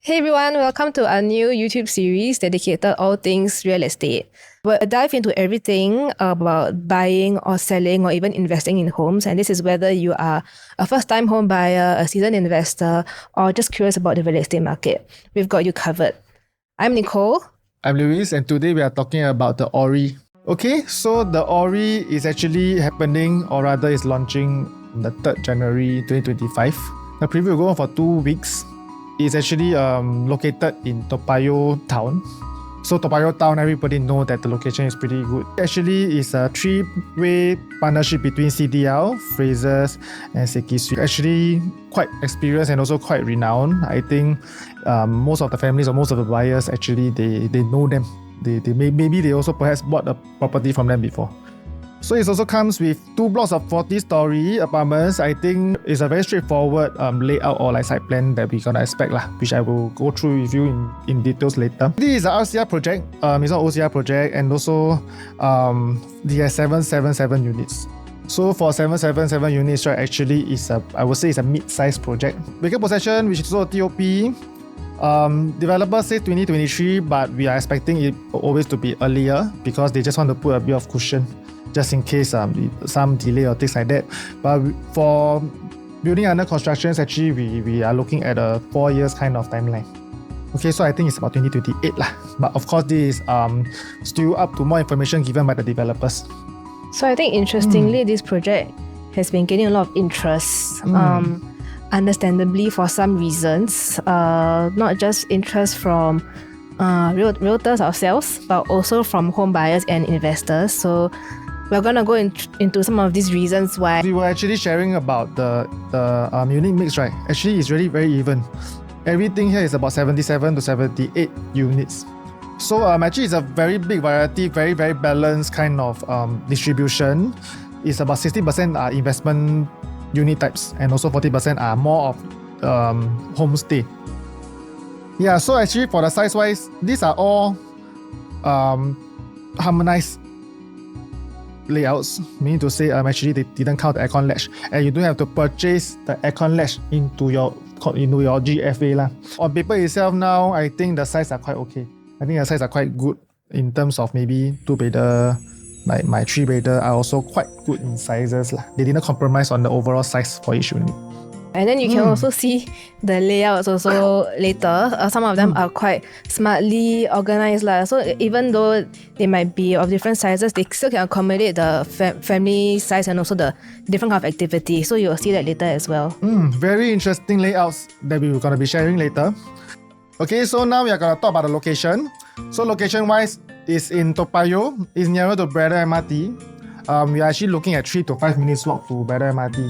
Hey everyone, welcome to our new YouTube series dedicated all things real estate. We'll dive into everything about buying or selling or even investing in homes, and this is whether you are a first-time home buyer, a seasoned investor, or just curious about the real estate market. We've got you covered. I'm Nicole. I'm Lewis, and today we are talking about the Orie. Okay, so the Orie is actually happening, or rather is launching on the 3rd January 2025. The preview will go on for 2 weeks. It's actually located in Toa Payoh town. So Toa Payoh town, everybody know that the location is pretty good. Actually, it's a 3-way partnership between CDL, Frasers, and Sekisui. Actually, quite experienced and also quite renowned. I think most of the families or most of the buyers actually they know them. Maybe they also perhaps bought a property from them before. So it also comes with 2 blocks of 40-story apartments. I think it's a very straightforward layout or like site plan that we're gonna expect lah, which I will go through with you in details later. This is an RCR project. It's an OCR project, and also they have 777 units. So for 777 units, right, actually is I would say it's a mid-sized project. Vacant possession, which is also a TOP. Developer says 2023, but we are expecting it always to be earlier because they just want to put a bit of cushion just in case some delay or things like that. But for building under construction, actually we are looking at a 4 years kind of timeline. Okay, so I think it's about 2028 lah. But of course, this is still up to more information given by the developers. So I think interestingly, this project has been getting a lot of interest. Understandably for some reasons, not just interest from realtors ourselves, but also from home buyers and investors. So we're gonna go into some of these reasons why. We were actually sharing about the unit mix, right? Actually, it's really very even. Everything here is about 77 to 78 units. So actually, it's a very big variety, very balanced kind of distribution. It's about 60% are investment unit types, and also 40% are more of homestay. Yeah, so actually for the size wise, these are all harmonized layouts, meaning to say actually they didn't count the aircon latch, and you don't have to purchase the aircon latch into your GFA lah. On paper itself now, I think the size are quite okay. I think the size are quite good in terms of maybe 2-bedder. Like my 3-bedder are also quite good in sizes lah. They didn't compromise on the overall size for each unit. And then you can also see the layouts also later. Some of them are quite smartly organized lah. So even though they might be of different sizes, they still can accommodate the family size and also the different kind of activity. So you'll see that later as well. Very interesting layouts that we're going to be sharing later. Okay, so now we are going to talk about the location. So location wise, is in Toa Payoh. It's nearer to Braddell MRT. We are actually looking at 3 to 5 minutes walk to Braddell MRT.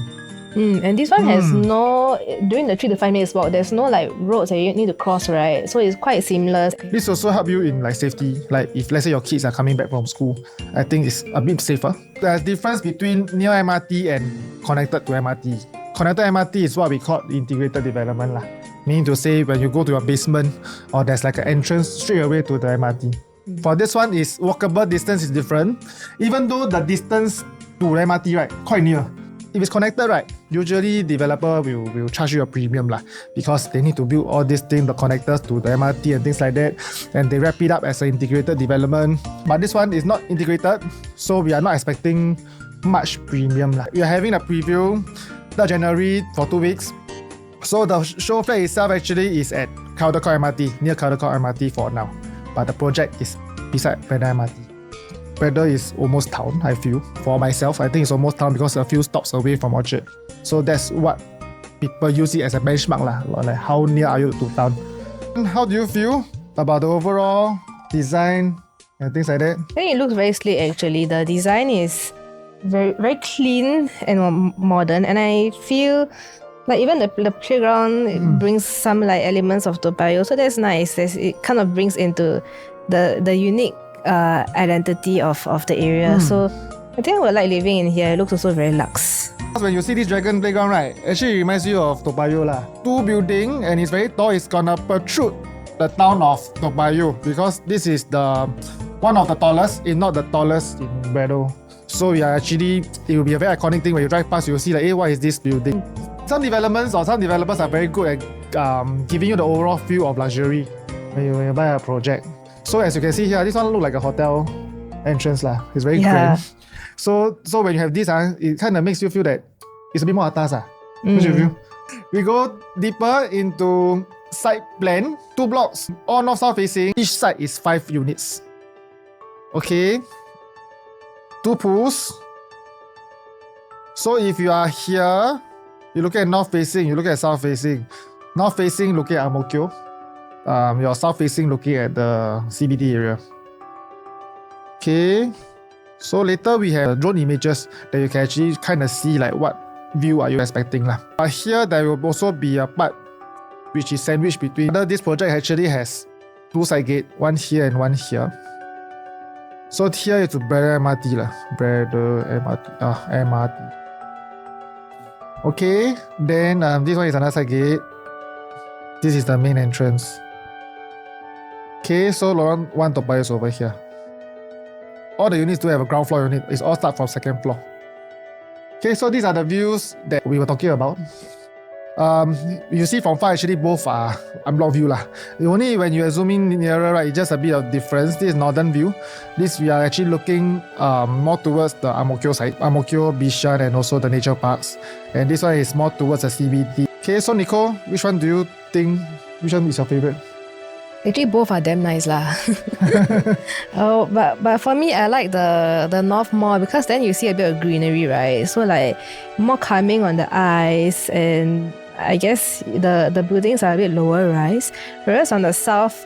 And this one has no, during the 3 to 5 minutes walk, there's no like roads that you need to cross, right? So it's quite seamless. This also help you in like safety. Like if let's say your kids are coming back from school, I think it's a bit safer. There's difference between near MRT and connected to MRT. Connected MRT is what we call integrated development lah. Meaning to say when you go to your basement or there's like an entrance straight away to the MRT. For this one is walkable distance is different. Even though the distance to MRT, right, quite near. If it's connected, right, usually developer will charge you a premium lah, because they need to build all these things, the connectors to the MRT and things like that, and they wrap it up as an integrated development. But this one is not integrated, so we are not expecting much premium lah. We are having a preview 3rd January for 2 weeks. So the show flat itself actually is at Caldecott MRT, near Caldecott MRT for now. But the project is beside Braddell MRT. Braddell is almost town, I feel. For myself, I think it's almost town because a few stops away from Orchard. So that's what people use it as a benchmark lah, like how near are you to town. How do you feel about the overall design and things like that? I think it looks very sleek actually. The design is very clean and modern, and I feel like even the playground brings some like elements of Toa Payoh, so that's nice. It kind of brings into the unique identity of the area. So I think I would like living in here. It looks also very luxe. When you see this dragon playground, right, actually it reminds you of Toa Payoh lah. 2 building and it's very tall. It's gonna protrude the town of Toa Payoh because this is the one of the tallest, if not the tallest in Braddell. So yeah, actually it will be a very iconic thing when you drive past. You'll see like, hey, what is this building? Some developments or some developers are very good at giving you the overall feel of luxury when you buy a project. So as you can see here, this one look like a hotel entrance lah. It's very grand. So when you have this, it kind of makes you feel that it's a bit more atas. What's your view? We go deeper into side plan. 2 blocks, all north-south facing. Each side is 5 units. Okay. 2 pools. So if you are here, you look at north facing, you look at south facing. North facing looking at Ang Mo Kio. Your south facing looking at the CBD area. Okay. So later we have drone images that you can actually kind of see like what view are you expecting lah. Here there will also be a part which is sandwiched between. This project actually has 2 side gate, one here and one here. So here it's Braddell MRT lah. Braddell MRT. Okay, then this one is another side gate. This is the main entrance. Okay, so Lorong 1 Toa Payoh is over here. All the units do have a ground floor unit. It's all start from 2nd floor. Okay, so these are the views that we were talking about. You see from far actually both are unblocked view lah. Only when you zoom in nearer, right, it's just a bit of difference. This is northern view. This we are actually looking more towards the Ang Mo Kio side, Ang Mo Kio, Bishan, and also the nature parks. And this one is more towards the CBD. Okay, so Nicole, which one is your favorite? Actually, both are damn nice lah. But for me, I like the north more because then you see a bit of greenery, right? So like more calming on the eyes, and I guess the buildings are a bit lower rise. Whereas on the south,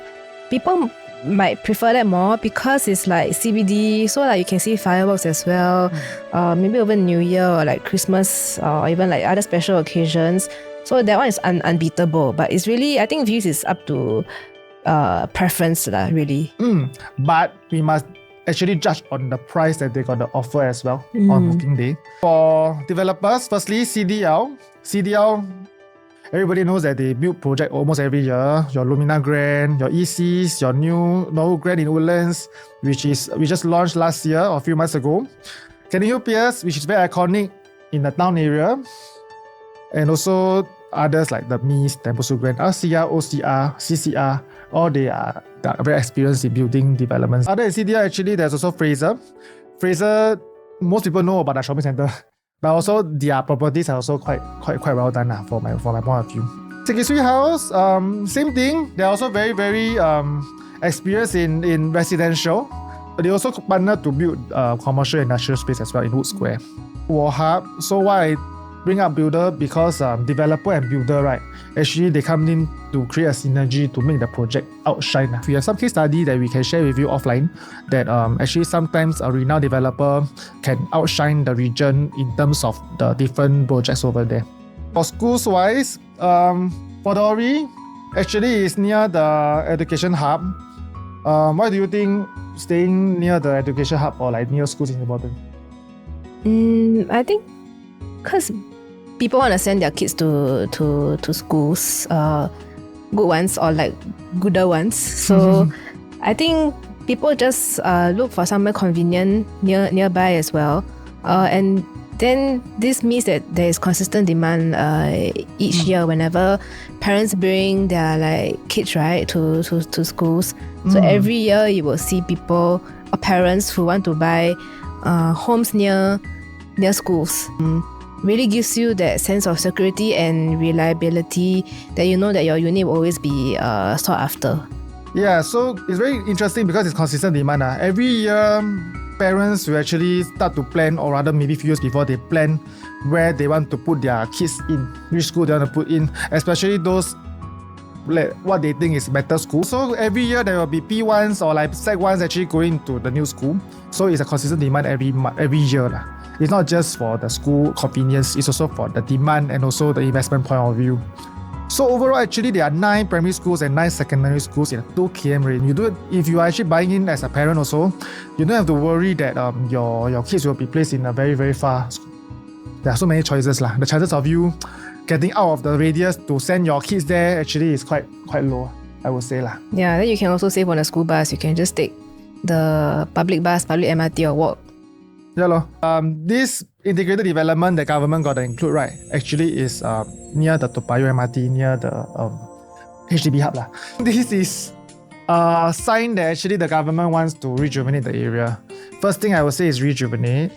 people might prefer that more because it's like CBD, so like you can see fireworks as well. Maybe over New Year or like Christmas or even like other special occasions. So that one is unbeatable. But it's really, I think views is up to preference lah, really. But we must actually judge on the price that they got to offer as well on booking day. For developers, firstly, CDL, everybody knows that they build project almost every year. Your Lumina Grand, your ECs, your new Novo Grand in Woodlands, we just launched last year or a few months ago. Canning Hill Pierce, which is very iconic in the town area. And also others like the MIS, Temple Grand, RCR, OCR, CCR, all they are very experienced in building developments. Other than CDR, actually, there's also Fraser. Fraser, most people know about the shopping center, but also their properties are also quite well done for my point of view. Sekisui House, same thing. They're also very experienced in residential. They also partner to build commercial industrial space as well in Wood Square. Warhub, so why I bring up builder? Because developer and builder, right, actually they come in to create a synergy to make the project outshine. We have some case study that we can share with you offline that actually sometimes a renowned developer can outshine the region in terms of the different projects over there. For schools wise, for the Orie, actually it's near the education hub. Why do you think staying near the education hub or like near schools is important? I think because people want to send their kids to schools, good ones or like gooder ones. So I think people just look for somewhere convenient nearby as well. And then this means that there is consistent demand each year whenever parents bring their like kids, right, to schools. So every year you will see people or parents who want to buy homes near schools. Really gives you that sense of security and reliability that you know that your unit will always be sought after. Yeah, so it's very interesting because it's consistent demand. Every year, parents will actually start to plan, or rather maybe a few years before, they plan where they want to put their kids in, which school they want to put in, especially those what they think is better school. So every year there will be P1s or like Sec 1s actually going to the new school. So it's a consistent demand every year. It's not just for the school convenience, it's also for the demand and also the investment point of view. So overall, actually, there are 9 primary schools and 9 secondary schools in a 2 km range. If you are actually buying in as a parent also, you don't have to worry that your kids will be placed in a very far school. There are so many choices. The chances of you getting out of the radius to send your kids there actually is quite low, I would say. Yeah, then you can also save on the school bus. You can just take the public bus, public MRT or walk. Yeah, this integrated development the government got to include, right, actually is near the Toa Payoh MRT, near the HDB hub lah. This is a sign that actually the government wants to rejuvenate the area. First thing I would say is rejuvenate.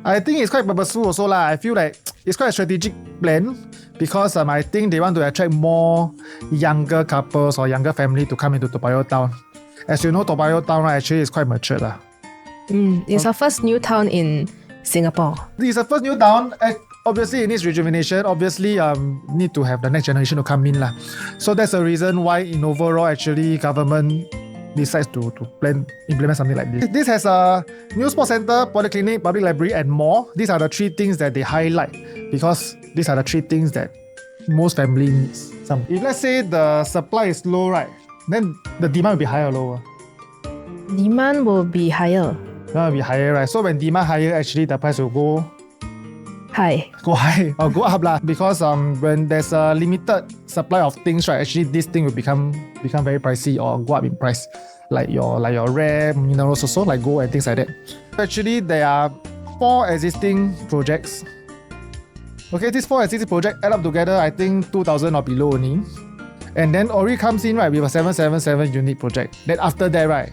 I think it's quite purposeful also lah. I feel like it's quite a strategic plan because I think they want to attract more younger couples or younger family to come into Toa Payoh town. As you know, Toa Payoh town right, actually is quite mature lah. It's our first new town in Singapore. It's the first new town. Obviously, it needs rejuvenation. Obviously, need to have the next generation to come in lah. So that's the reason why in overall, actually, government decides to implement something like this. This has a new sports center, polyclinic, public library, and more. These are the three things that they highlight because these are the three things that most family needs. If let's say the supply is low, right, then the demand will be higher or lower? Demand will be higher. Demand will be higher, right? So when demand higher, actually the price will go high or go up lah. Because when there's a limited supply of things, right, actually this thing will become very pricey or go up in price. Like your rare minerals also, like gold and things like that. Actually, there are 4 existing projects. Okay, these 4 existing projects add up together, I think 2,000 or below only. And then Orie comes in, right, with a 777 unit project. Then after that, right,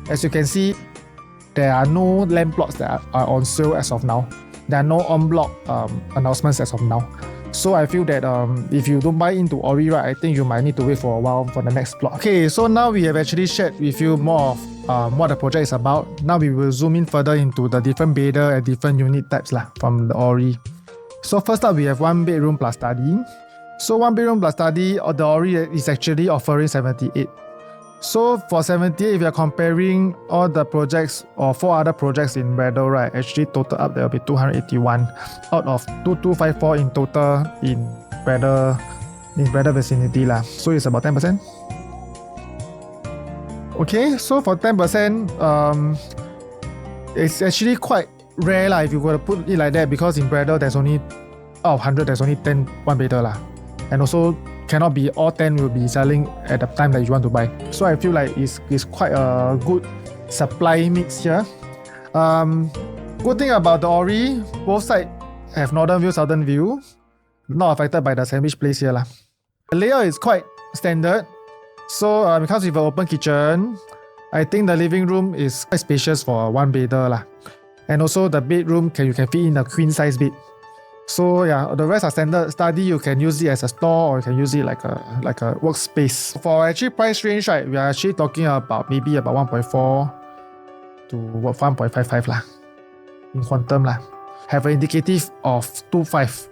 as you can see, there are no land plots that are on sale as of now. There are no on-block announcements as of now. So I feel that if you don't buy into Orie, right, I think you might need to wait for a while for the next plot. Okay, so now we have actually shared with you more of what the project is about. Now we will zoom in further into the different bidder and different unit types lah from the Orie. So first up, we have 1 bedroom plus study. So 1 bedroom plus study, the Orie is actually offering 78. So for 78, if you're comparing all the projects or 4 other projects in Braddell, right, actually total up there will be 281 out of 2254 in total in Braddell vicinity lah. So it's about 10%. Okay, so for 10%, it's actually quite rare lah if you were to put it like that, because in Braddell there's only out of 100 there's only 10 one bedder lah, and also cannot be all 10 will be selling at the time that you want to buy. So I feel like it's quite a good supply mix here. Good thing about the Orie, both sides have northern view, southern view, not affected by the sandwich place here lah. The layout is quite standard. So it comes with an open kitchen. I think the living room is quite spacious for a 1 bedder lah. And also the bedroom you can fit in a queen size bed. So yeah, the rest are standard. Study, you can use it as a store or you can use it like a workspace. For actually price range, right, we are actually talking about maybe about 1.4 to 1.55 lah in quantum lah. Have an indicative of 2.5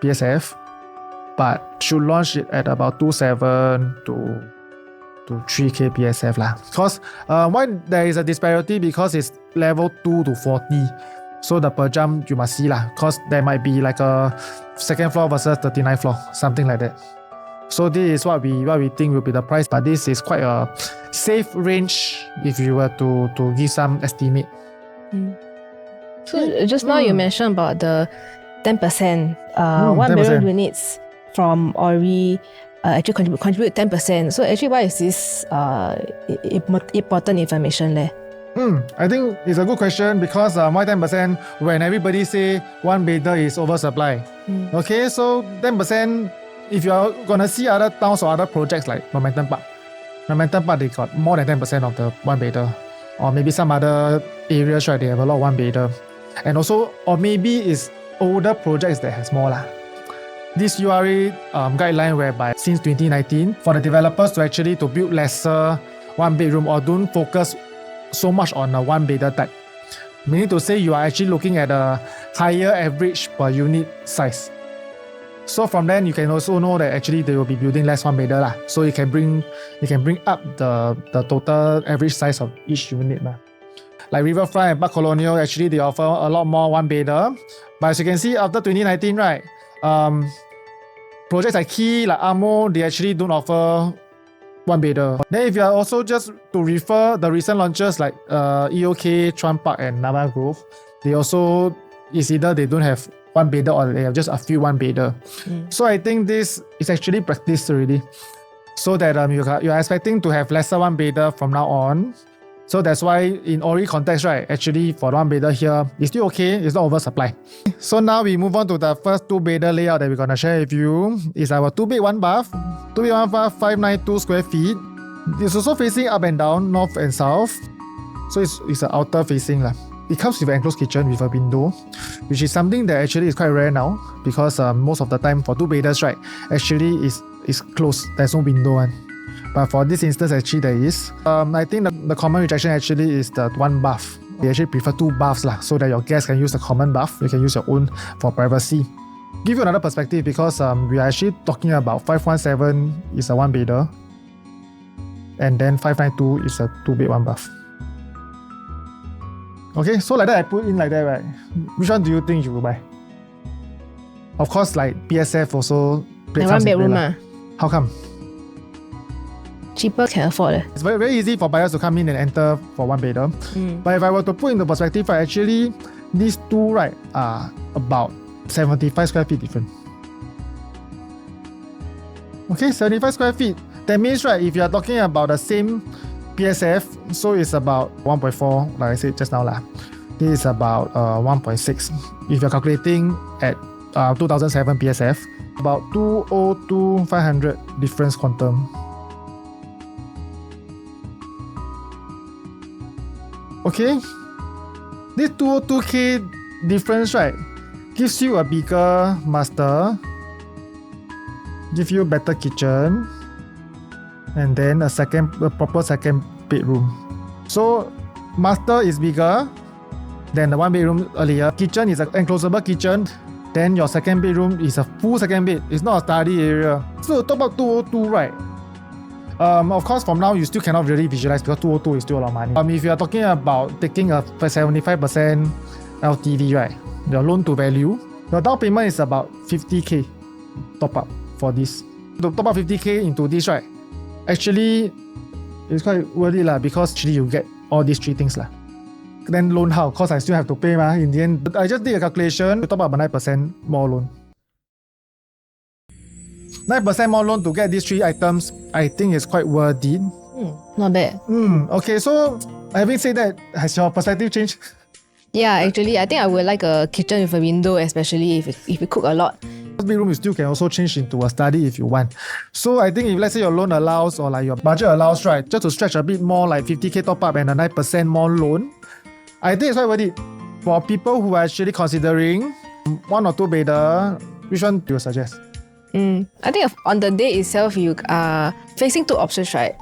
PSF, but should launch it at about 2.7 to 3K PSF lah. Because why there is a disparity, because it's level 2 to 40. So the per jump you must see lah, because there might be like a 2nd floor versus 39th floor, something like that. So this is what we think will be the price, but this is quite a safe range if you were to give some estimate. So just now you mentioned about the 10%, 1 bedroom units from Orie actually contribute 10%. So actually, why is this important information there? I think it's a good question, because why 10% when everybody say 1 bedder is oversupply? Okay, so 10%, if you're gonna see other towns or other projects like Momentum Park, they got more than 10% of the 1 bedder. Or maybe some other areas, right, they have a lot of 1 bedder. And also, or maybe it's older projects that has more lah. This URA guideline whereby since 2019, for the developers to actually to build lesser 1 bedroom or don't focus so much on a 1 bedder type. Meaning to say you are actually looking at a higher average per unit size. So from then you can also know that actually they will be building less 1 bedder lah. So you can bring up the total average size of each unit lah. Like Riverfront and Park Colonial, actually they offer a lot more 1 bedder. But as you can see, after 2019, right, projects like Key, like Amo, they actually don't offer 1 bedder. Then if you are also just to refer the recent launches like EOK, Chuan Park and Nama Grove, they also, it's either they don't have 1 bedder or they have just a few 1 bedder. So I think this is actually practiced already. So that you're expecting to have lesser 1 bedder from now on. So that's why in Orie context, right, actually for the one bedder here, it's still okay, it's not oversupply. So now we move on to the first two bedder layout that we're gonna share with you. It's our 2 bed 1 bath, 2 bed 1 bath, 592 square feet. It's also facing up and down, north and south. So it's an outer facing lah. It comes with an enclosed kitchen with a window, which is something that actually is quite rare now because most of the time for 2 bedders, right, actually is closed. There's no window one. But for this instance, actually there is. I think the common rejection actually is the 1 bath. They actually prefer 2 baths lah, so that your guests can use the common bath. You can use your own for privacy. Give you another perspective because we are actually talking about 517 is a 1 bedder, and then 592 is a 2 bed 1 bath. Okay, so like that I put in like that, right? Which one do you think you will buy? Of course, like PSF also. The 1 bedroom. How come? Cheaper can afford. It's very, very easy for buyers to come in and enter for 1 bedder. But if I were to put into perspective, right, actually these two, right, are about 75 square feet different. Okay, 75 square feet. That means, right, if you are talking about the same PSF, so it's about 1.4, like I said just now lah. This is about 1.6. If you're calculating at 2007 PSF, about 202,500 difference quantum. Okay, this 202k difference, right, gives you a bigger master, give you a better kitchen, and then a proper second bedroom. So master is bigger than the 1 bedroom earlier. Kitchen is an enclosable kitchen. Then your second bedroom is a full second bed. It's not a study area. So top up 202, right? Of course, from now you still cannot really visualize because 202 is still a lot of money. If you are talking about taking a 75% LTV, right, your loan to value, your down payment is about 50k top up for this. To top up 50k into this, right, actually it's quite worth it lah, because actually you get all these 3 things lah. Then loan how? Cause I still have to pay in the end. I just did a calculation to top up about 9% more loan. 9% more loan to get these 3 items, I think is quite worth it. Not bad. Okay, so having said that, has your perspective changed? Yeah, actually, I think I would like a kitchen with a window, especially if you cook a lot. Bedroom you still can also change into a study if you want. So I think if let's say your loan allows or like your budget allows, right, just to stretch a bit more, like 50k top up and a 9% more loan, I think it's quite worth it. For people who are actually considering 1 or 2 bedder, which one do you suggest? I think on the day itself, you are facing 2 options, right?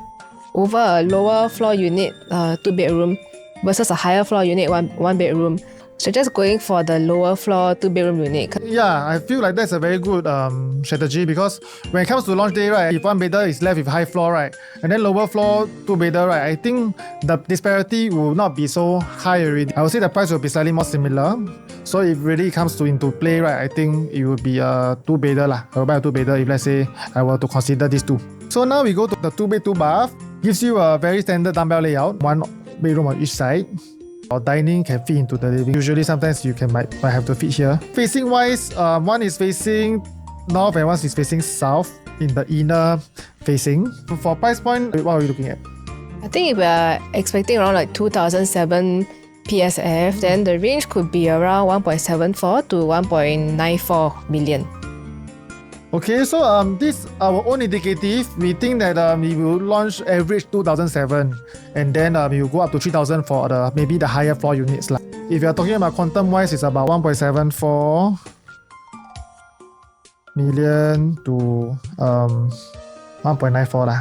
Over a lower floor unit, 2 bedroom, versus a higher floor unit, 1 bedroom. So just going for the lower floor 2 bedroom unit. Yeah, I feel like that's a very good strategy, because when it comes to launch day, right, if 1 bedder is left with high floor, right, and then lower floor 2 bedder, right, I think the disparity will not be so high already. I would say the price will be slightly more similar. So if really comes into play, right, I think it would be a 2 bedder lah. I will buy a 2 bedder if let's say I were to consider these 2. So now we go to the 2 bed 2 bath. Gives you a very standard dumbbell layout, 1 bedroom on each side. Or dining can fit into the living. Usually sometimes you might have to fit here. Facing wise, one is facing north and one is facing south in the inner facing. For price point, what are we looking at? I think if we are expecting around like 2007 PSF, then the range could be around 1.74 to 1.94 million. Okay, so this our own indicative. We think that we will launch average 2007, and then we will go up to 3000 for maybe the higher floor units lah. If you are talking about quantum wise, it's about 1.74 million to 1.94 lah.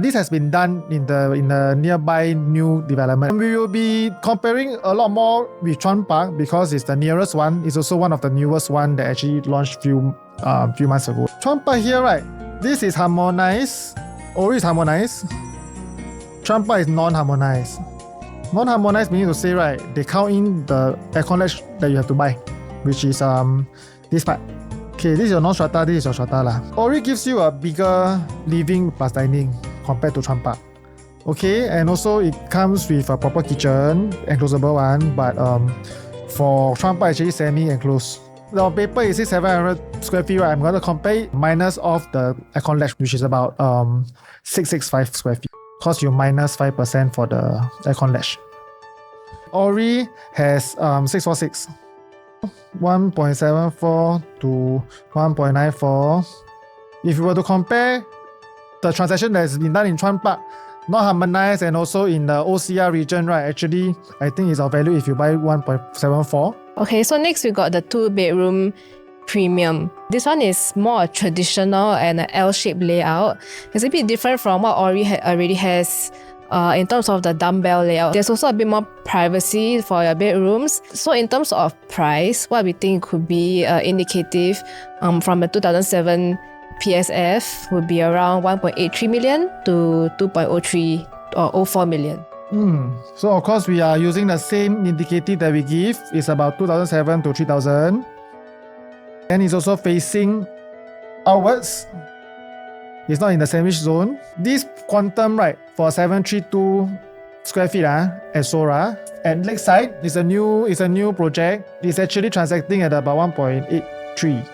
This has been done in the nearby new development. We will be comparing a lot more with Chuan Park because it's the nearest one. It's also one of the newest one that actually launched few months ago. Chuan Park here, right? This is harmonized. Orie is harmonized. Chuan Park is non-harmonized. Non-harmonized meaning to say, right, they count in the aircon latch that you have to buy, which is this part. Okay, this is your non-strata, this is your strata lah. Orie gives you a bigger living plus dining compared to Chuan Park. Okay, and also it comes with a proper kitchen, enclosable one, but for Chuan Park actually semi-enclosed. The paper is 700 square feet, right? I'm going to compare it minus off the aircon latch, which is about 665 square feet. cost you minus 5% for the aircon ledge. Orie has 646. 1.74 to 1.94. If you were to compare the transaction that has been done in Chuan Park, not harmonized, and also in the OCR region, right? Actually, I think it's of value if you buy 1.74. Okay, so next we got the 2-bedroom premium. This one is more a traditional and an L-shaped layout. It's a bit different from what Orie already has in terms of the dumbbell layout. There's also a bit more privacy for your bedrooms. So in terms of price, what we think could be indicative from the 2007 PSF would be around 1.83 million to 2.03 or 04 million. So of course we are using the same indicative that we give. It's about 2007 to 3000. And it's also facing outwards. It's not in the sandwich zone. This quantum, right, for 732 square feet at Sora. And Lakeside is a new project. It's actually transacting at about 1.83.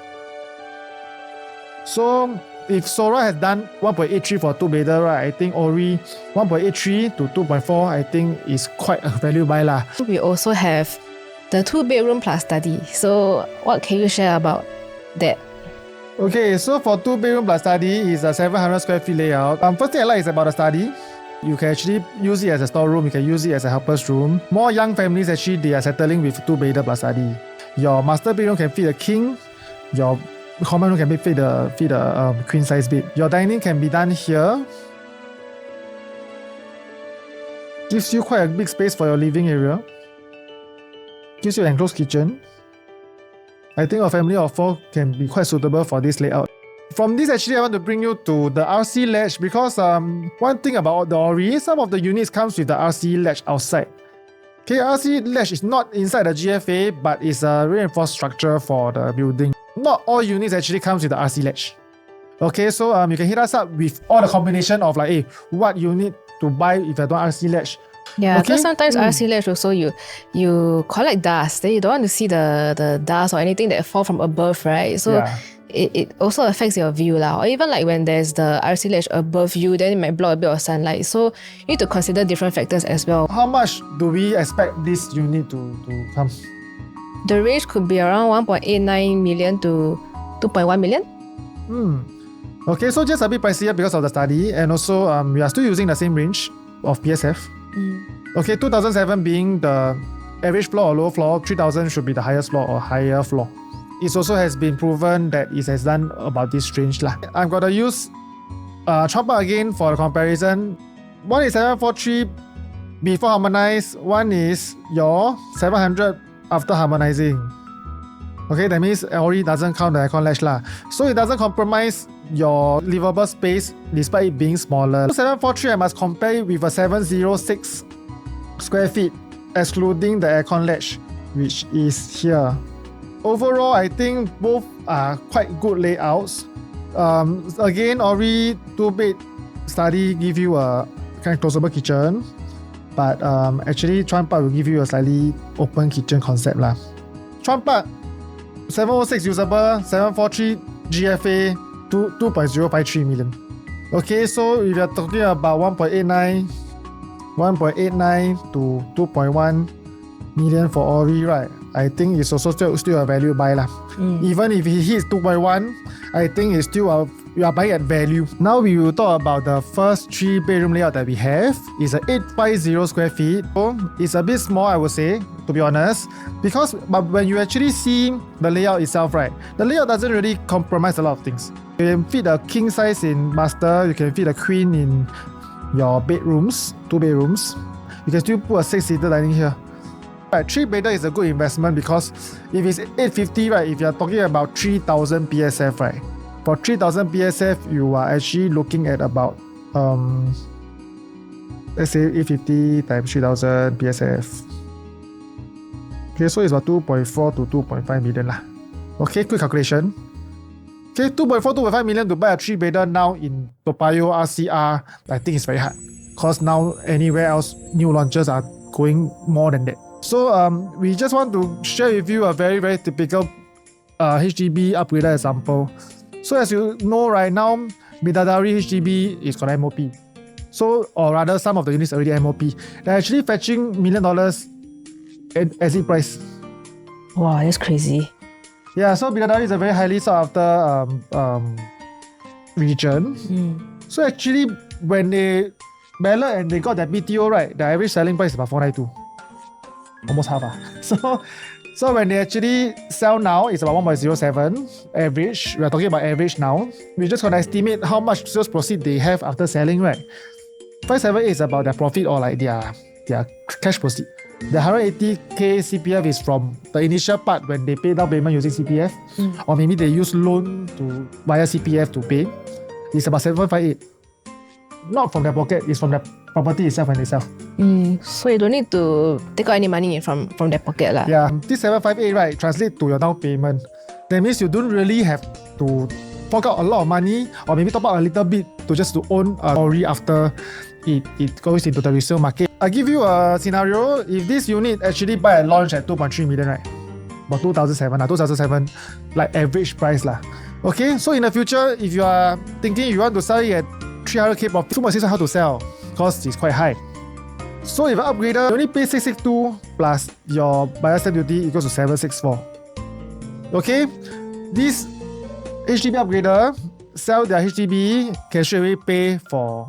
So if Sora has done 1.83 for 2-bedder, right, I think Orie 1.83 to 2.4, I think is quite a value buy lah. We also have the 2-bedroom plus study. So what can you share about that? Okay, so for 2-bedroom plus study is a 700 square feet layout. First thing I like is about the study. You can actually use it as a storeroom. You can use it as a helper's room. More young families actually they are settling with 2-bedder plus study. Your master bedroom can fit a king. Your common room can fit a queen size bed. Your dining can be done here. Gives you quite a big space for your living area. Gives you an enclosed kitchen. I think a family of 4 can be quite suitable for this layout. From this, actually, I want to bring you to the RC ledge because one thing about the Orie, some of the units comes with the RC ledge outside. Okay, RC ledge is not inside the GFA, but it's a reinforced structure for the building. Not all units actually comes with the RC ledge. Okay, so you can hit us up with all the combination of like, hey, what you need to buy if you don't RC ledge. Yeah, because sometimes RC ledge also you collect dust, then you don't want to see the dust or anything that fall from above, right? So it also affects your view lah. Or even like when there's the RC ledge above you, then it might block a bit of sunlight. So you need to consider different factors as well. How much do we expect this unit to come? The range could be around 1.89 million to 2.1 million. Okay, so just a bit pricier because of the study, and also we are still using the same range of PSF. Okay, 2007 being the average floor or low floor, 3000 should be the highest floor or higher floor. It also has been proven that it has done about this range lah. I'm gonna use Chuan Park again for the comparison. One is 743 before harmonized, one is your 700 after harmonizing. Okay, that means Orie doesn't count the aircon ledge lah. So it doesn't compromise your livable space despite it being smaller. 743 I must compare it with a 706 square feet excluding the aircon ledge, which is here. Overall, I think both are quite good layouts. Again, Orie 2-bed study give you a kind of closable kitchen, but actually Chuan Park will give you a slightly open kitchen concept lah. Chuan Park 706 usable, 743 GFA, 2.053 million. Okay, so if you're talking about 1.89 to 2.1 million for Orie, right? I think it's also still a value buy lah. Even if it hits 2.1, I think it's still you are buying at value. Now we will talk about the first 3-bedroom layout that we have. It's a 850 square feet. So it's a bit small, I would say, to be honest, but when you actually see the layout itself, right, the layout doesn't really compromise a lot of things. You can fit a king size in master, you can fit a queen in your bedrooms, 2 bedrooms. You can still put a 6-seater dining here. Right, 3-bedder is a good investment because if it's 850, right, if you're talking about 3000 PSF, right, for 3000 PSF, you are actually looking at about, let's say 850 times 3000 PSF. Okay, so it's about 2.4 to 2.5 million lah. Okay, quick calculation. Okay, 2.4, 2.5 million to buy a 3-bedder now in Toa Payoh RCR, I think it's very hard. Because now anywhere else, new launches are going more than that. So we just want to share with you a very, very typical HDB upgrader example. So as you know right now, Bidadari HDB is got MOP. So, or rather, some of the units already MOP. They're actually fetching $1 million exit price. Wow, that's crazy. Yeah, so Bidadari is a very highly sought after region. So actually, when they ballot and they got that BTO, right, the average selling price is about 492. Almost half. So when they actually sell now, it's about 1.07 average. We are talking about average now. We're just gonna estimate how much sales proceed they have after selling, right? 578 is about their profit or like their cash proceed. The 180k CPF is from the initial part when they pay down payment using CPF, or maybe they use loan to via CPF to pay. It's about 758. Not from their pocket, it's from the property itself when they sell. So you don't need to take out any money from their pocket lah. Yeah, this 758, right, translate to your down payment. That means you don't really have to fork out a lot of money or maybe top up a little bit to own a Orie after it goes into the resale market. I'll give you a scenario. If this unit actually buy and launch at 2.3 million, right? About 2007, like average price lah. Okay, so in the future, if you are thinking you want to sell it at 300k profit, 2.6 how to sell? Cost is quite high. So if you upgrader, you only pay 662 plus your buyer stamp duty equals to 764. Okay, this HDB upgrader sell their HDB can straight away pay for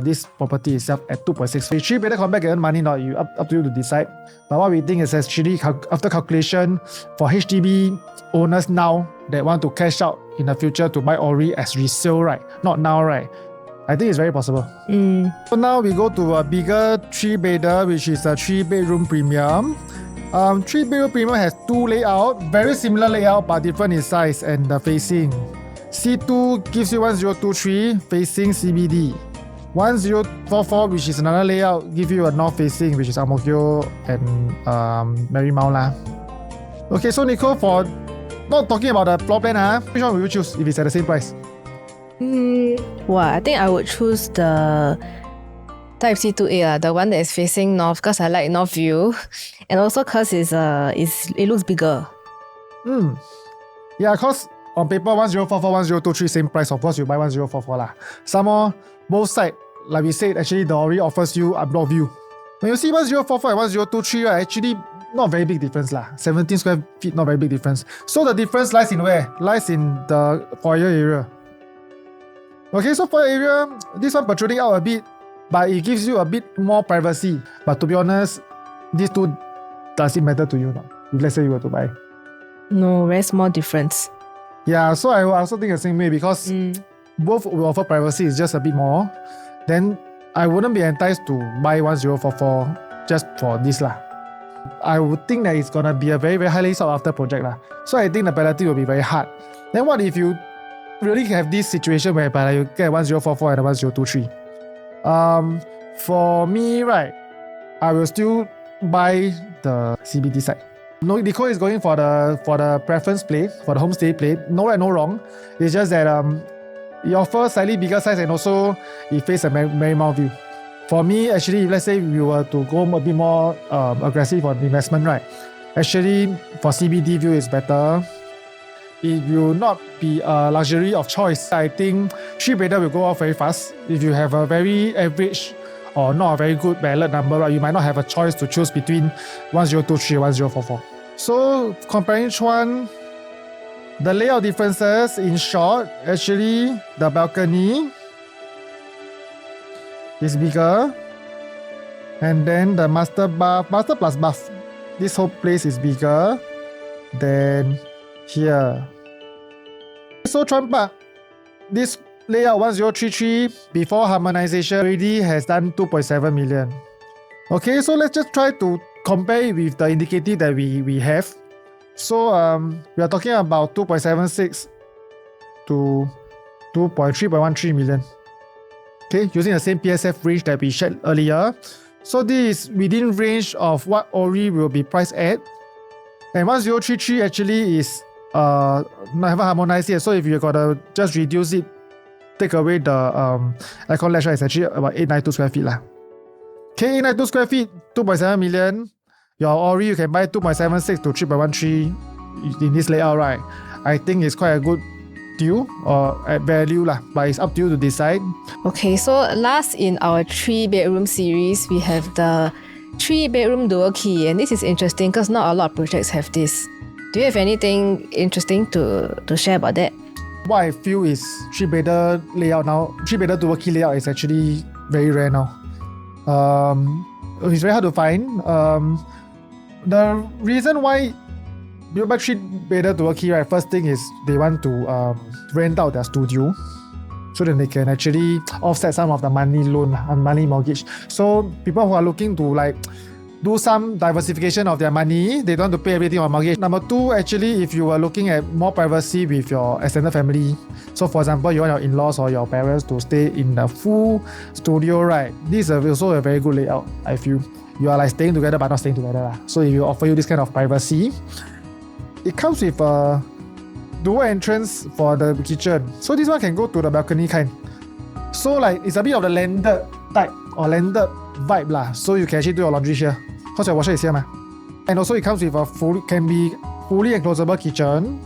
this property itself at 2.6. Three better come back and earn money, not you, up to you to decide. But what we think is actually after calculation for HDB owners now that want to cash out in the future to buy Orie as resale, right? Not now, right? I think it's very possible. So now we go to a bigger 3-bedder, which is a 3-bedroom premium. 3-bedroom premium has 2 layout, very similar layout but different in size and the facing. C2 gives you 1023 facing CBD. 1044, which is another layout, give you a north facing, which is Ang Mo Kio and Marymount lah. Okay, so Nicole, for not talking about the floor plan, which one will you choose if it's at the same price? Wow, I think I would choose the Type C2A, the one that is facing north, because I like north view, and also because it looks bigger. Yeah, because on paper 1044, 1023 same price. Of course, you buy 1044 lah. Some more, both sides, like we said, actually the Orie offers you updoor view. When you see 1044 and 1023, right, actually not very big difference lah. 17 square feet, not very big difference. So the difference lies in where? Lies in the foyer area. Okay, so foyer area, this one protruding out a bit, but it gives you a bit more privacy. But to be honest, these two, does it matter to you now? If let's say you were to buy. No, very small difference. Yeah, so I also think the same way because both will offer privacy, is just a bit more. Then I wouldn't be enticed to buy 1044 just for this lah. I would think that it's gonna be a very, very highly sought after project lah. So I think the penalty will be very hard. Then what if you really have this situation whereby you get 1044 and 1023? For me, right, I will still buy the CBD side. No, Nicole is going for the preference plate, for the homestay plate. No right, no wrong. It's just that it offers slightly bigger size and also it faces a Marymount view. For me, actually, if let's say we were to go a bit more aggressive on investment, right? Actually, for CBD view is better. It will not be a luxury of choice. I think 3-bedder will go off very fast. If you have a very average or not a very good ballot number, right, you might not have a choice to choose between 1023 and 1044. So comparing each one, the layout differences, in short, actually the balcony is bigger, and then the master plus bath, this whole place is bigger than here. So Chuan Park, this layout 1033 before harmonization already has done 2.7 million. Okay, so let's just try to compare it with the indicative that we have. So we are talking about 2.76 to 3.13 million. Okay, using the same PSF range that we shared earlier. So this is within range of what Orie will be priced at. And 1033 actually is not haven't harmonized yet. So if you gotta just reduce it, take away the aircon ledge, it's actually about 892 square feet lah. Okay, 892 square feet, 2.7 million. Your Orie you can buy 2.76 to 3.13 in this layout, right? I think it's quite a good you or add value lah, but it's up to you to decide. Okay, so last in our 3-bedroom series, we have the 3-bedroom dual key, and this is interesting because not a lot of projects have this. Do you have anything interesting to share about that? What I feel is 3-bedder layout now, 3-bedder dual key layout is actually very rare now. It's very hard to find. The reason why you buy 3-bedder dual key, right? First thing is they want to rent out their studio, so that they can actually offset some of the money loan and money mortgage. So people who are looking to like do some diversification of their money, they don't want to pay everything on mortgage. Number two, actually, if you are looking at more privacy with your extended family, so for example, you want your in-laws or your parents to stay in the full studio, right? This is also a very good layout, I feel. You are like staying together but not staying together. So if you offer you this kind of privacy, it comes with a dual entrance for the kitchen. So this one can go to the balcony kind. So like it's a bit of the landed type or landed vibe lah. So you can actually do your laundry here, because your washer is here, ma. And also it comes with a fully enclosable kitchen.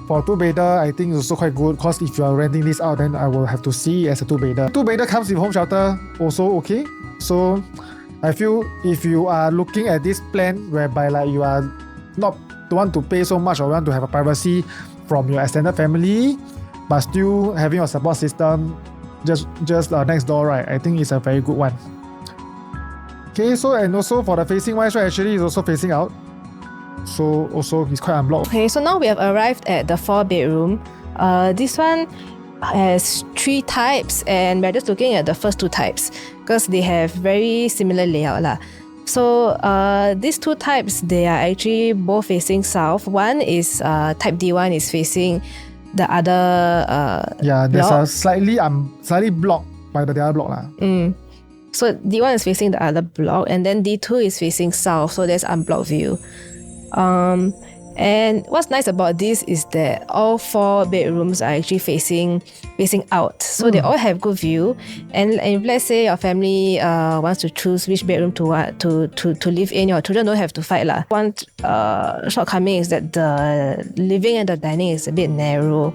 For 2-bedder, I think it's also quite good, because if you are renting this out, then I will have to see it as a 2-bedder. 2-bedder comes with home shelter, also okay. So I feel if you are looking at this plan whereby like you are don't want to pay so much or want to have a privacy from your extended family, but still having your support system just next door, right? I think it's a very good one. Okay, so and also for the facing wise, right, actually it's also facing out. So also it's quite unblocked. Okay, so now we have arrived at the 4-bedroom. This one has 3 types, and we're just looking at the first 2 types because they have very similar layout lah. So these 2 types, they are actually both facing south. One is type D1 is facing the other there's block. a slightly blocked by the other block lah. So D1 is facing the other block, and then D2 is facing south, so there's unblocked view. And what's nice about this is that all 4 bedrooms are actually facing out, so they all have good view. And if let's say your family wants to choose which bedroom to live in, your children don't have to fight lah. One shortcoming is that the living and the dining is a bit narrow.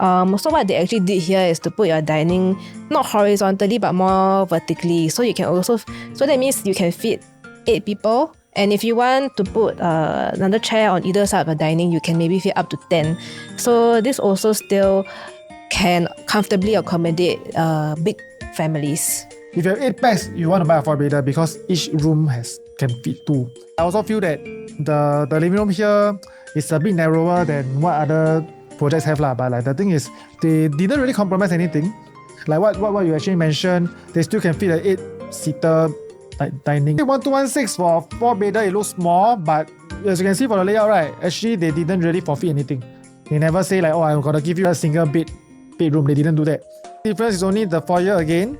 So what they actually did here is to put your dining not horizontally but more vertically, so you can also, so that means you can fit 8 people. And if you want to put another chair on either side of the dining, you can maybe fit up to 10. So this also still can comfortably accommodate big families. If you have 8 packs, you want to buy a 4-bedder because each room can fit 2. I also feel that the living room here is a bit narrower than what other projects have lah. But like the thing is, they didn't really compromise anything. Like what you actually mentioned, they still can fit an 8-seater dining. 1216 for 4-bedder, it looks small, but as you can see for the layout, right, actually they didn't really forfeit anything. They never say like, oh, I'm gonna give you a single bedroom. They didn't do that. The difference is only the foyer again.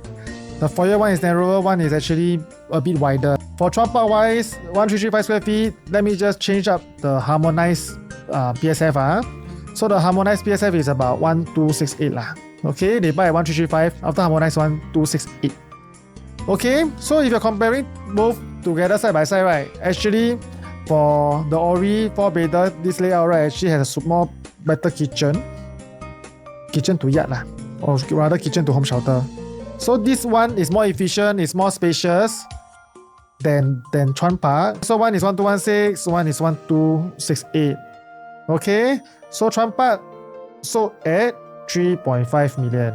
The foyer one is narrower, one is actually a bit wider. For Toa Payoh wise, 1335 square feet, let me just change up the harmonized PSF. So the harmonized PSF is about 1268 lah. Okay, they buy at 1335, after harmonized 1268. Okay, so if you're comparing both together side by side, right, actually for the Orie 4-bedder, this layout, right, actually has a more better kitchen to yard lah, or rather kitchen to home shelter. So this one is more efficient, it's more spacious than Chuan Park. So one is 1216, one is 1268. Okay, so Chuan Park sold at 3.5 million.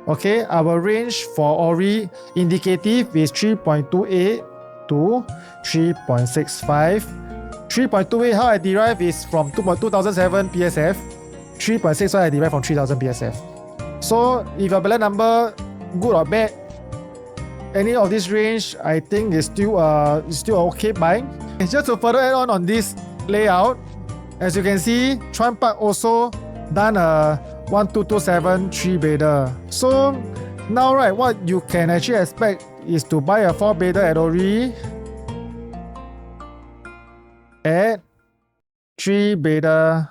Okay, our range for Orie indicative is 3.28 to 3.65. 3.28, how I derive is from 2007 PSF. 3.65 I derive from 3000 PSF. So if your ballot number good or bad, any of this range, I think is still okay buying. Just to further add on this layout, as you can see, Chuan Park also done a 1227 3-bedder. So now, right, what you can actually expect is to buy a 4-bedder at Orie at 3-bedder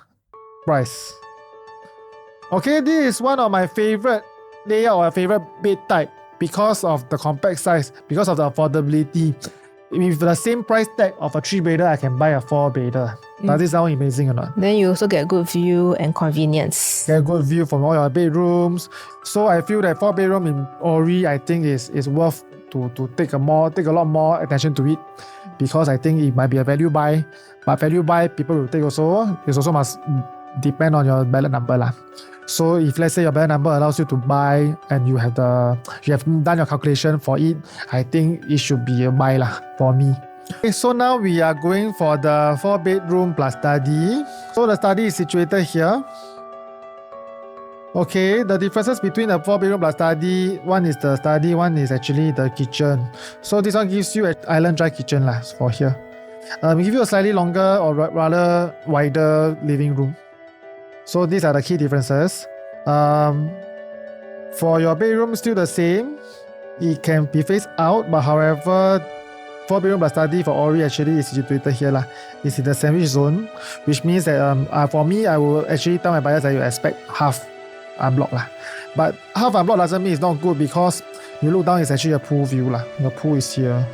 price. Okay, this is one of my favorite layout or favorite bed type because of the compact size, because of the affordability. with the same price tag of a 3-bedder, I can buy a 4-bedder. Does it sound amazing or not? Then you also get good view and convenience. Get a good view from all your bedrooms. So I feel that 4-bedroom in Orie, I think is worth to take a lot more attention to it, because I think it might be a value buy. But value buy, people will take also. It also must depend on your ballot number lah. So if let's say your ballot number allows you to buy and you have done your calculation for it, I think it should be a buy lah for me. Okay, so now we are going for the 4-bedroom plus study. So the study is situated here. Okay, the differences between the 4-bedroom plus study, one is the study, one is actually the kitchen. So this one gives you an island dry kitchen lah for here. We give you a slightly longer or rather wider living room. So these are the key differences. For your bedroom, still the same. It can be faced out, but however, 4-bedroom plus study for Orie actually is situated here lah. It's in the sandwich zone, which means that for me, I will actually tell my buyers that you expect half unblock lah. But half unblock doesn't mean it's not good, because you look down, it's actually a pool view lah. The pool is here.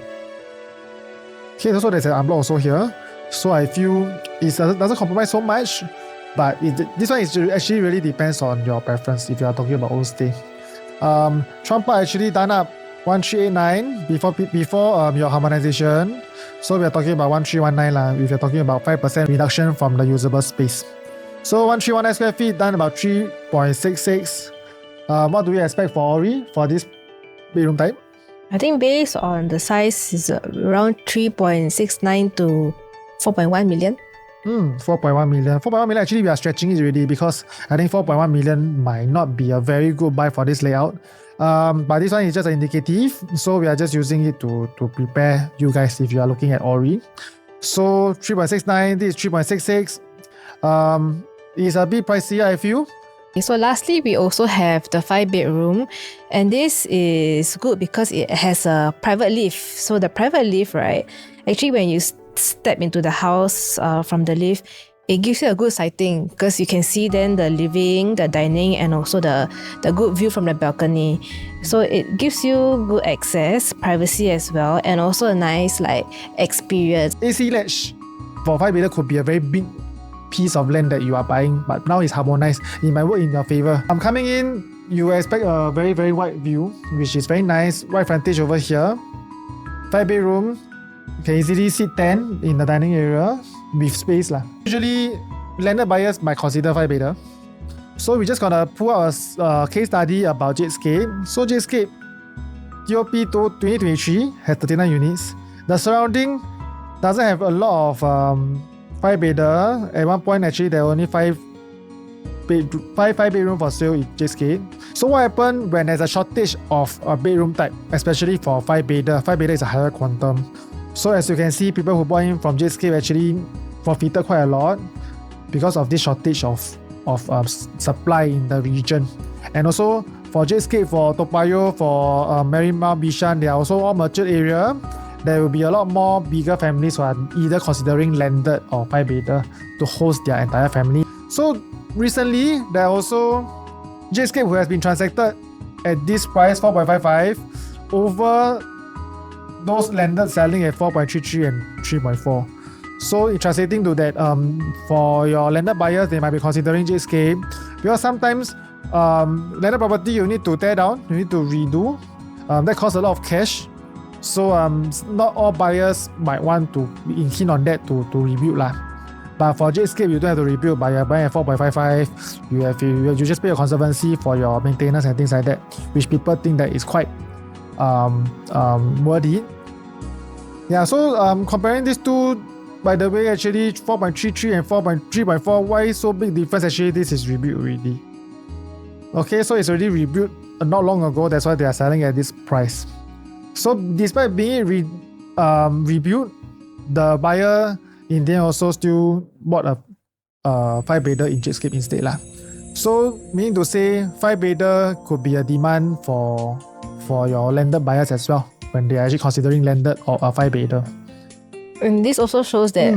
Okay, also there's an unblock also here. So I feel it doesn't compromise so much. But this one is actually really depends on your preference if you are talking about old stay. Trumpa actually done up 1389 before your harmonization. So we are talking about 1319 lah. If you're talking about 5% reduction from the usable space. So 1319 square feet done about 3.66. What do we expect for Orie for this bedroom type? I think based on the size is around 3.69 to 4.1 million. 4.1 million. 4.1 million, actually we are stretching it already, because I think 4.1 million might not be a very good buy for this layout. But this one is just an indicative, so we are just using it to prepare you guys if you are looking at Orie. So 3.69, this is 3.66. It's a bit pricey, I feel. So lastly, we also have the 5-bedroom, and this is good because it has a private lift. So the private lift, right, actually when you step into the house from the lift, it gives you a good sighting, because you can see then the living, the dining, and also the good view from the balcony. So it gives you good access, privacy as well, and also a nice experience. AC ledge for 5-bedder could be a very big piece of land that you are buying, but now it's harmonized. It might work in your favor. I'm coming in, you expect a very, very wide view, which is very nice. Wide frontage over here. 5-bedroom, you can easily sit 10 in the dining area with space lah. Usually, landed buyers might consider 5-bedder. So we're just gonna pull out a case study about Jadescape. So Jadescape TOP 2023 has 39 units. The surrounding doesn't have a lot of 5-bedder. At one point, actually, there were only 5 bedroom for sale in Jadescape. So what happened when there's a shortage of a bedroom type, especially for 5-bedder? 5-bedder is a higher quantum. So as you can see, people who bought in from Jadescape actually profited quite a lot because of this shortage of supply in the region. And also for Jadescape, for Toa Payoh, for Marymount, Bishan, they are also all mature area. There will be a lot more bigger families who are either considering landed or 5-bedder to host their entire family. So recently, there are also Jadescape who has been transacted at this price, 4.55, over those landed selling at 4.33 and 3.4. So it's translating to that for your landed buyers, they might be considering Jadescape, because sometimes landed property you need to tear down, you need to redo. That costs a lot of cash. So not all buyers might want to be keen on that to rebuild lah. But for Jadescape, you don't have to rebuild by buying at 4.55. You just pay a conservancy for your maintenance and things like that, which people think that is quite worth it. Yeah, so comparing these two, by the way, actually 4.33 and 4.3.4, why so big difference? Actually, this is rebuilt already. Okay, so it's already rebuilt not long ago, that's why they are selling at this price. So despite being rebuilt, the buyer in the end also still bought a 5-bedder in Jadescape instead lah. So meaning to say, 5-bedder could be a demand for your landed buyers as well when they are actually considering landed or a 5-bedder. And this also shows that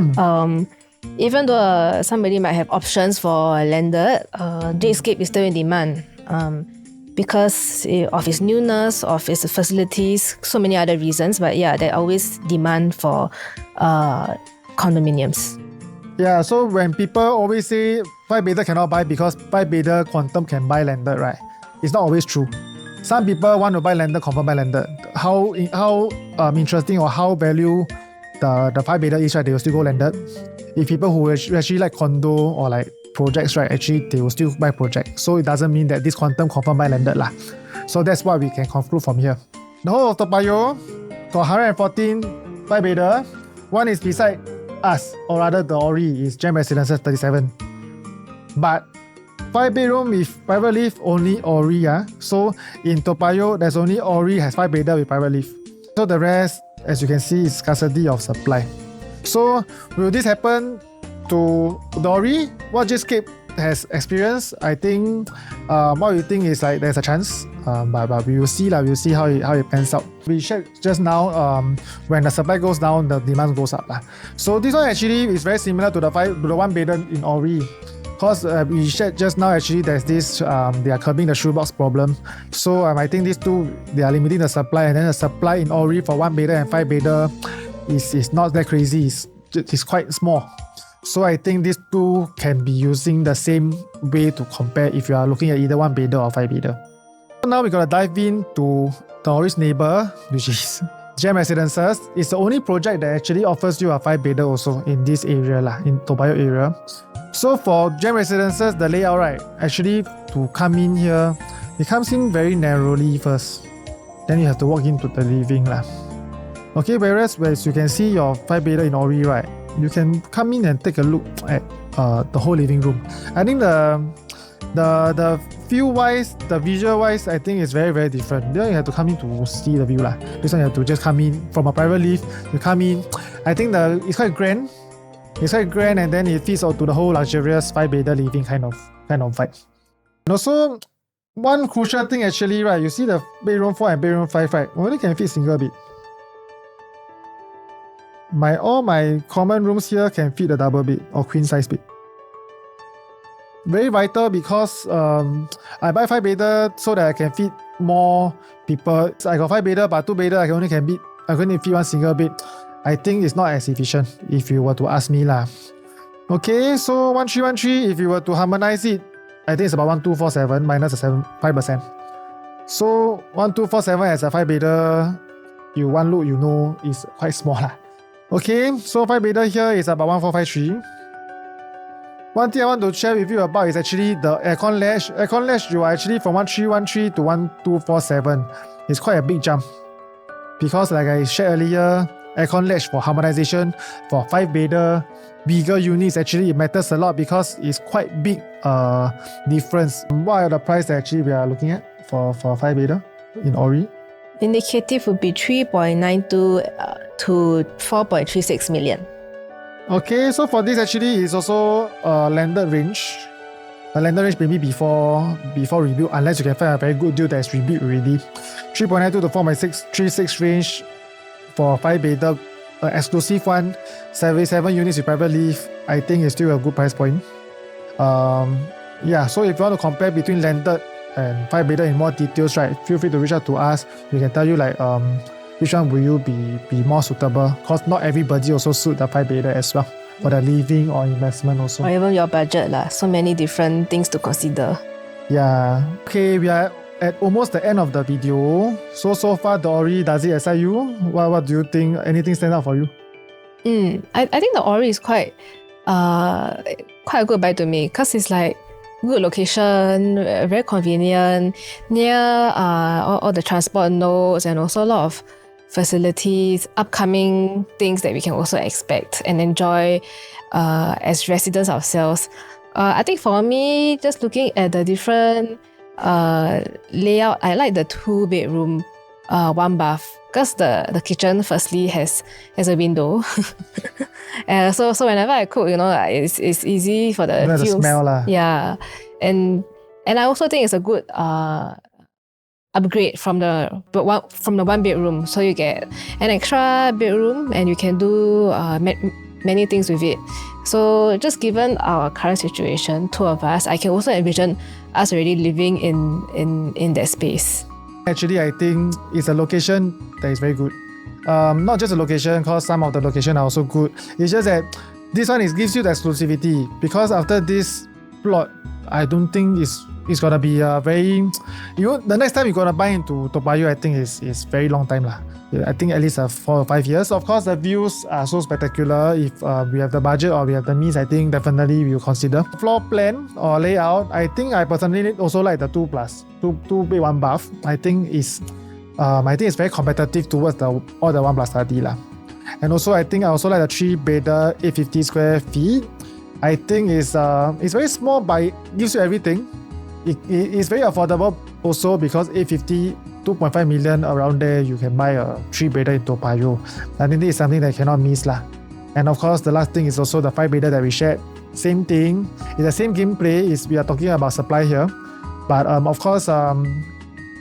even though somebody might have options for landed, Jadescape is still in demand. because of its newness, of its facilities, so many other reasons. But yeah, there's always demand for condominiums. Yeah, so when people always say 5-bedder cannot buy because 5-bedder quantum can buy landed, right? It's not always true. Some people want to buy landed, confirm buy landed. How interesting or how value the 5-bedder is, right? They will still go landed. If people who actually like condo or like projects, right, actually they will still buy project. So it doesn't mean that this quantum confirm buy landed lah. So that's what we can conclude from here. The whole of Toa Payoh got 114 5-bedder. One is beside us, or rather the Orie is Gem Residences 37. But 5-bedroom with private lift only Orie. So in Toa Payoh, there's only Orie has 5-bedder with private lift. So the rest, as you can see, is scarcity of supply. So will this happen to the Orie? What Jscape has experienced, I think what we think is like there's a chance, but we will see lah. We'll see how it pans out. We shared just now, when the supply goes down, the demand goes up lah. So this one actually is very similar to the 1-bedder in Orie. Because we shared just now, actually there's this they are curbing the shoebox problem. So I think these two, they are limiting the supply, and then the supply in Orie for 1-bedder and 5-bedder is not that crazy. It's quite small. So I think these two can be using the same way to compare if you are looking at either 1-bedder or 5-bedder. So now we're gonna dive into the Orie's neighbor, which is Gem Residences. It's the only project that actually offers you a 5-bedder also in this area lah, in Toa Payoh area. So for Gem Residences, the layout, right, actually to come in here, it comes in very narrowly first. Then you have to walk into the living lah. Okay, whereas you can see your 5-bedder in Orie, right, you can come in and take a look at the whole living room. I think the feel wise, the visual wise, I think it's very, very different. Then you have to come in to see the view lah. This one you have to just come in from a private lift. You come in. I think it's quite grand. It's quite grand, and then it fits onto the whole luxurious 5-bedder living kind of vibe. And also, one crucial thing actually, right, you see the bedroom 4 and bedroom 5, right, only can fit single bed. All my common rooms here can fit a double bed or queen size bed. Very vital because I buy 5-bedder so that I can fit more people. So I got 5-bedder, but 2-bedder I can only fit one single bed. I think it's not as efficient if you were to ask me lah. Okay, so 1313, if you were to harmonize it, I think it's about 1247 minus the 5%. So 1247 as a 5-bedder, one look you know is quite small lah. Okay, so 5-bedder here is about 1453. One thing I want to share with you about is actually the aircon latch. Aircon latch, you are actually from 1313 to 1247. It's quite a big jump. Because like I shared earlier, aircon latch for harmonization, for 5-bedder, bigger units, actually it matters a lot because it's quite big difference. What are the price that actually we are looking at for 5-bedder in Orie? Indicative would be 3.92 to 4.36 million. Okay, so for this actually is also a landed range. A landed range maybe before rebuild, unless you can find a very good deal that's rebuilt already. 3.92 to 4.636 range for 5-bedder, exclusive one, 77 units with private lift. I think it's still a good price point. Yeah, so if you want to compare between landed and 5-bedder in more details, right, feel free to reach out to us. We can tell you like which one will you be more suitable, because not everybody also suit the 5-bedder as well for the living or investment also. Or even your budget lah. So many different things to consider. Yeah. Okay, we are at almost the end of the video. So far the Orie, does it excite you? What do you think? Anything stand out for you? I think the Orie is quite a good buy to me, because it's like good location, very convenient, near all the transport nodes, and also a lot of facilities, upcoming things that we can also expect and enjoy as residents ourselves. I think for me, just looking at the different layout, I like the 2-bedroom, 1 bath, because the kitchen firstly has a window. So whenever I cook, it's easy for the fumes. The smell lah. Yeah, and I also think it's a good upgrade from the 1-bedroom. So you get an extra bedroom, and you can do many things with it. So just given our current situation, two of us, I can also envision us already living in that space. Actually, I think it's a location that is very good. Not just a location, because some of the location are also good. It's just that this one gives you the exclusivity, because after this plot, I don't think it's gonna be a very, the next time you're gonna buy into Toa Payoh, I think is very long time lah. I think at least 4 or 5 years. Of course, the views are so spectacular. If we have the budget or we have the means, I think definitely we will consider. Floor plan or layout, I think I personally also like the 2 bed 1 bath. I think it's very competitive towards all the 1+30 lah. And also I think I also like the 3-bedder 850 square feet. I think it's very small, but it gives you everything. It's very affordable also, because 850, 2.5 million around there, you can buy a 3-bedder in Toa Payoh. I think this is something that you cannot miss lah. And of course, the last thing is also the 5-bedder that we shared. Same thing. It's the same gameplay. We are talking about supply here. But of course,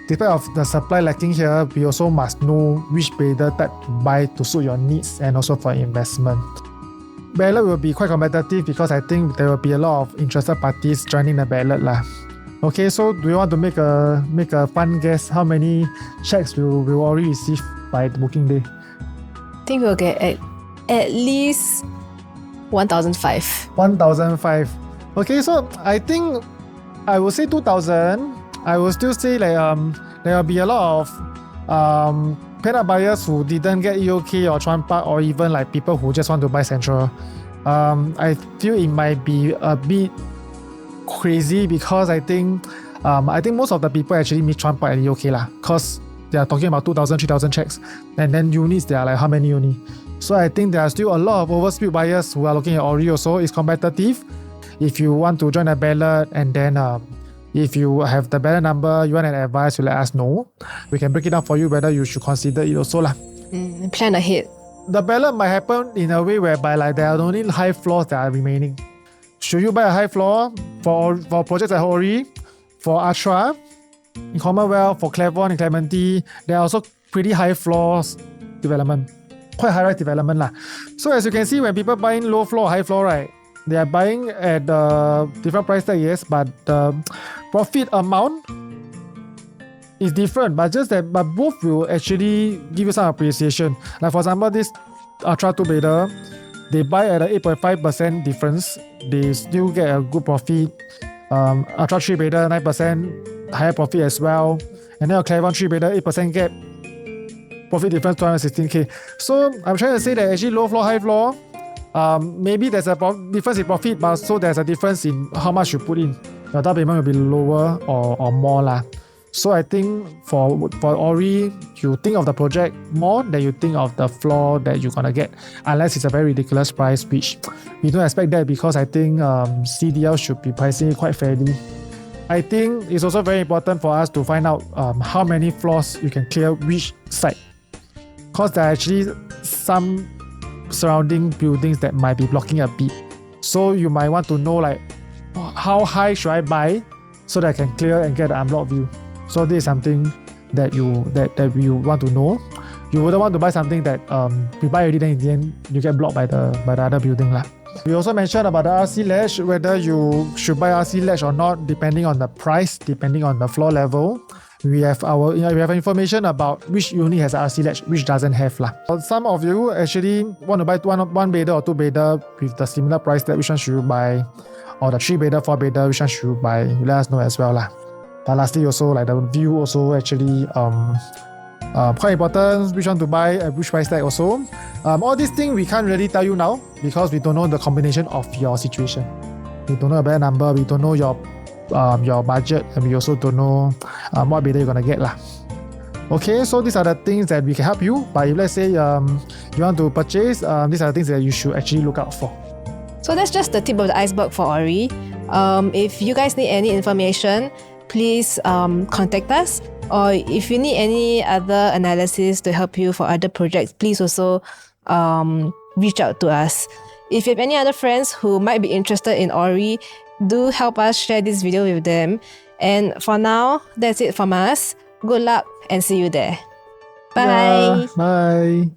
despite of the supply lacking here, we also must know which bedder type to buy to suit your needs and also for investment. Ballot will be quite competitive, because I think there will be a lot of interested parties joining the ballot lah. Okay, so do you want to make a fun guess? How many checks will Orie receive by the booking day? I think we'll get at least 1,005. 1,005. Okay, so I think I will say 2,000. I will still say like there will be a lot of pent-up buyers who didn't get EOK or Chuan Park, or even like people who just want to buy Central. I feel it might be a bit crazy, because I think most of the people actually miss Chuan Park and EOK lah, because they are talking about 2,000, 3,000 checks, and then units, they are like how many units? So I think there are still a lot of overspilled buyers who are looking at Orie also. It's competitive. If you want to join a ballot, and then if you have the ballot number, you want an advice, you let us know. We can break it down for you whether you should consider it also lah. Plan ahead. The ballot might happen in a way whereby like there are only high floors that are remaining. Should you buy a high floor for projects like Orie, for Astra, in Commonwealth, for Claiborne and Clementi? There are also pretty high floors development, quite high rise development lah. So as you can see, when people buying low floor, high floor, right, they are buying at different price tag, yes, but the profit amount is different. But both will actually give you some appreciation. Like for example, this Ultra 2-bedder, they buy at an 8.5% difference. They still get a good profit. Ultra 3-bedder 9% higher profit as well. And then a Claiborne 3-bedder 8% gap, profit difference 216k. So I'm trying to say that actually low floor, high floor, maybe there's a difference in profit, but also there's a difference in how much you put in. Your down payment will be lower or more lah. So I think for Orie, you think of the project more than you think of the floor that you're gonna get, unless it's a very ridiculous price, which we don't expect that, because I think CDL should be pricing it quite fairly. I think it's also very important for us to find out how many floors you can clear which side, because there are actually some surrounding buildings that might be blocking a bit. So you might want to know like how high should I buy so that I can clear and get the unblocked view. So this is something that you want to know. You wouldn't want to buy something that you buy already, then in the end you get blocked by the other building lah. We also mentioned about the RC ledge, whether you should buy RC ledge or not, depending on the price, depending on the floor level. We have information about which unit has RC ledge, which doesn't have lah. Some of you actually want to buy 1-bedder or 2-bedder with the similar price tag. Which one should you buy? Or the 3-bedder, 4-bedder, which one should you buy? You let us know as well lah. But lastly, also like the view also actually quite important, which one to buy at which price tag also. All these things we can't really tell you now, because we don't know the combination of your situation. We don't know a better number, we don't know your budget, and we also don't know what bidder you're gonna get lah. Okay, so these are the things that we can help you. But if let's say you want to purchase, these are the things that you should actually look out for. So that's just the tip of the iceberg for Orie. If you guys need any information, please contact us. Or if you need any other analysis to help you for other projects, please also reach out to us. If you have any other friends who might be interested in Orie, do help us share this video with them. And for now, that's it from us. Good luck and see you there. Bye. Yeah, bye.